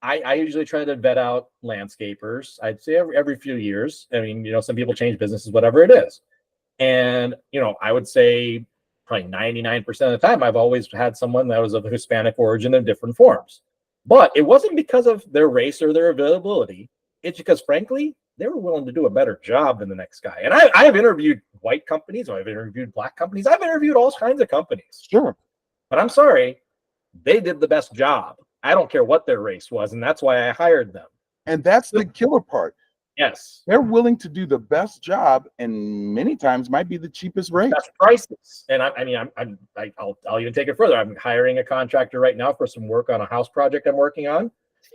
I usually try to vet out landscapers. I'd say every few years. I mean, some people change businesses, whatever it is. And, I would say probably 99% of the time, I've always had someone that was of Hispanic origin in different forms. But it wasn't because of their race or their availability. It's because, frankly, they were willing to do a better job than the next guy. And I have interviewed white companies, or I've interviewed black companies. I've interviewed all kinds of companies. Sure. But I'm sorry, they did the best job. I don't care what their race was, and that's why I hired them. And that's the killer part. Yes. They're willing to do the best job, and many times might be the cheapest rate. Best prices. And I'll even take it further. I'm hiring a contractor right now for some work on a house project I'm working on,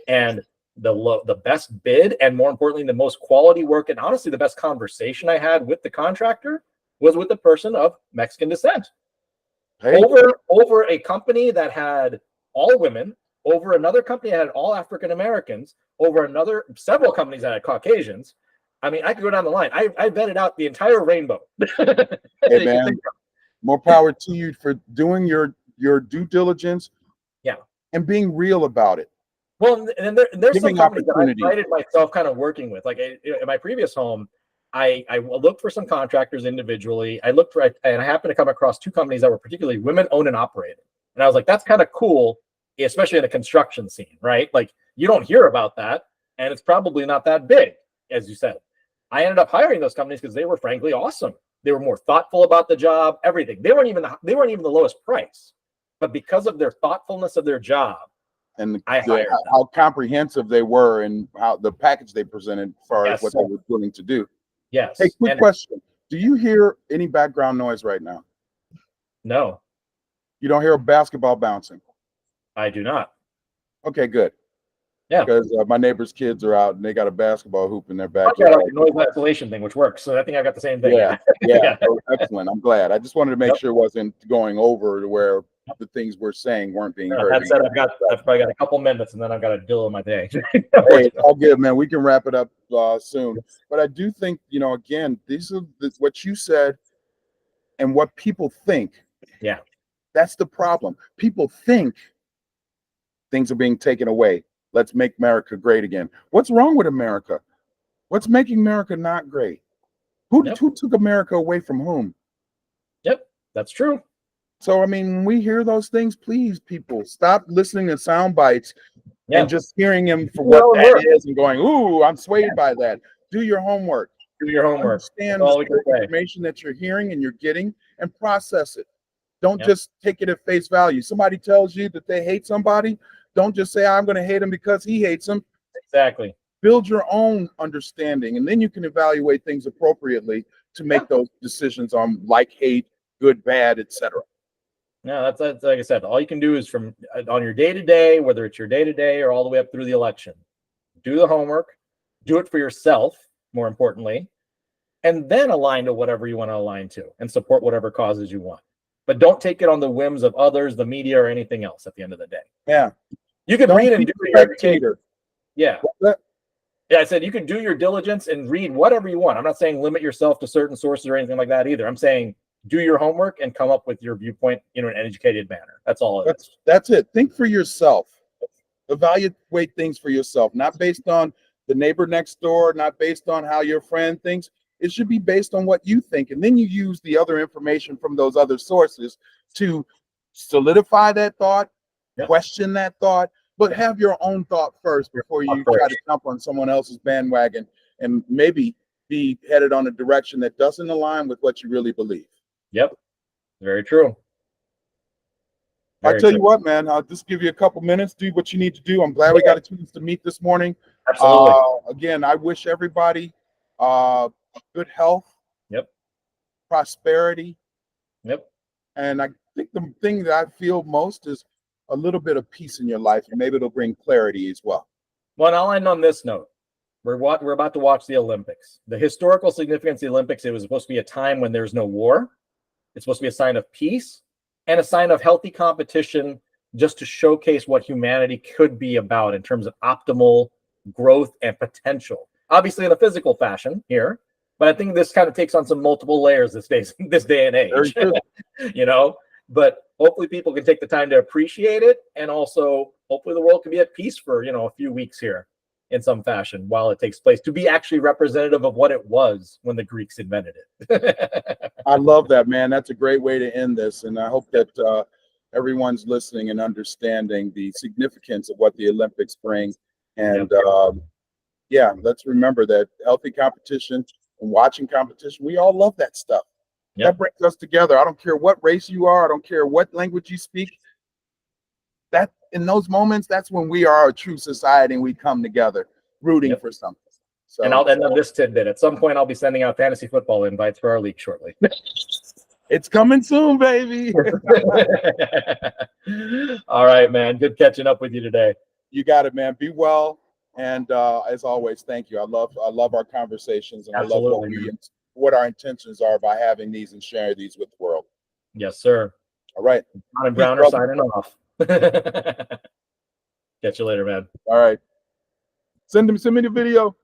and the best bid, and more importantly, the most quality work, and honestly, the best conversation I had with the contractor was with the person of Mexican descent. Hey. Over a company that had all women, over another company that had all African Americans, over several companies that had Caucasians. I mean, I could go down the line. I vetted out the entire rainbow. Hey man, more power to you for doing your due diligence. Yeah, and being real about it. Well, and there's some companies that I prided myself kind of working with. Like in my previous home, I looked for some contractors individually. And I happened to come across two companies that were particularly women owned and operated. And I was like, that's kind of cool, especially in a construction scene, right? Like you don't hear about that, and it's probably not that big, as you said. I ended up hiring those companies because they were frankly awesome. They were more thoughtful about the job, everything. They weren't even the lowest price, but because of their thoughtfulness of their job, and how comprehensive they were and how the package they presented as far as what they were willing to do. Yes. Hey, quick question. Do you hear any background noise right now? No. You don't hear a basketball bouncing? I do not. Okay, good. Yeah. Because my neighbor's kids are out and they got a basketball hoop in their backyard. I got a noise isolation thing, which works. So I think I got the same thing. Yeah. So excellent. I'm glad. I just wanted to make sure it wasn't going over to where the things we're saying weren't being heard. That said, I've probably got a couple minutes, and then I've got to deal with my day. Hey, it's all good, man. We can wrap it up soon. But I do think, again, these are what you said and what people think. Yeah. That's the problem. People think things are being taken away. Let's make America great again. What's wrong with America? What's making America not great? Who took America away from whom? Yep, that's true. So, I mean, when we hear those things, please, people, stop listening to sound bites and just hearing them for what that is and going, ooh, I'm swayed by that. Do your homework. Do your homework. Understand the information that you're hearing and you're getting and process it. Don't just take it at face value. Somebody tells you that they hate somebody. Don't just say, I'm going to hate him because he hates him. Exactly. Build your own understanding, and then you can evaluate things appropriately to make those decisions on like, hate, good, bad, etc. No, that's like I said, all you can do is from on your day-to-day, whether it's your day-to-day or all the way up through the election, do the homework, do it for yourself, more importantly, and then align to whatever you want to align to and support whatever causes you want. But don't take it on the whims of others, the media, or anything else at the end of the day. Yeah. You can read and do your Yeah. Yeah, I said you can do your diligence and read whatever you want. I'm not saying limit yourself to certain sources or anything like that either. I'm saying do your homework and come up with your viewpoint in an educated manner. That's all. That's it. Think for yourself. Evaluate things for yourself, not based on the neighbor next door, not based on how your friend thinks. It should be based on what you think. And then you use the other information from those other sources to solidify that thought, question that thought, but have your own thought first before you try to jump on someone else's bandwagon and maybe be headed on a direction that doesn't align with what you really believe. Yep. Very true. I'll tell you what, man, I'll just give you a couple minutes, do what you need to do. I'm glad we got a chance to meet this morning. Absolutely. Again, I wish everybody good health, prosperity. And I think the thing that I feel most is a little bit of peace in your life, and maybe it'll bring clarity as well. Well, and I'll end on this note. We're about to watch the Olympics. The historical significance of the Olympics, it was supposed to be a time when there's no war. It's supposed to be a sign of peace and a sign of healthy competition, just to showcase what humanity could be about in terms of optimal growth and potential. Obviously in a physical fashion here, but I think this kind of takes on some multiple layers this day and age. But hopefully people can take the time to appreciate it and also hopefully the world can be at peace for, a few weeks here in some fashion while it takes place, to be actually representative of what it was when the Greeks invented it. I love that, man. That's a great way to end this. And I hope that everyone's listening and understanding the significance of what the Olympics bring. And yeah, let's remember that healthy competition and watching competition, we all love that stuff. That brings us together. I don't care what race you are. I don't care what language you speak. That in those moments, that's when we are a true society and we come together rooting for something. So, and I'll end on this tidbit. At some point, I'll be sending out fantasy football invites for our league shortly. It's coming soon, baby. All right, man. Good catching up with you today. You got it, man. Be well. And as always, thank you. I love our conversations, and Absolutely, I love what our intentions are by having these and sharing these with the world. Yes, sir. All right. John and Brown are signing off. Catch you later, man. All right. Send me the video.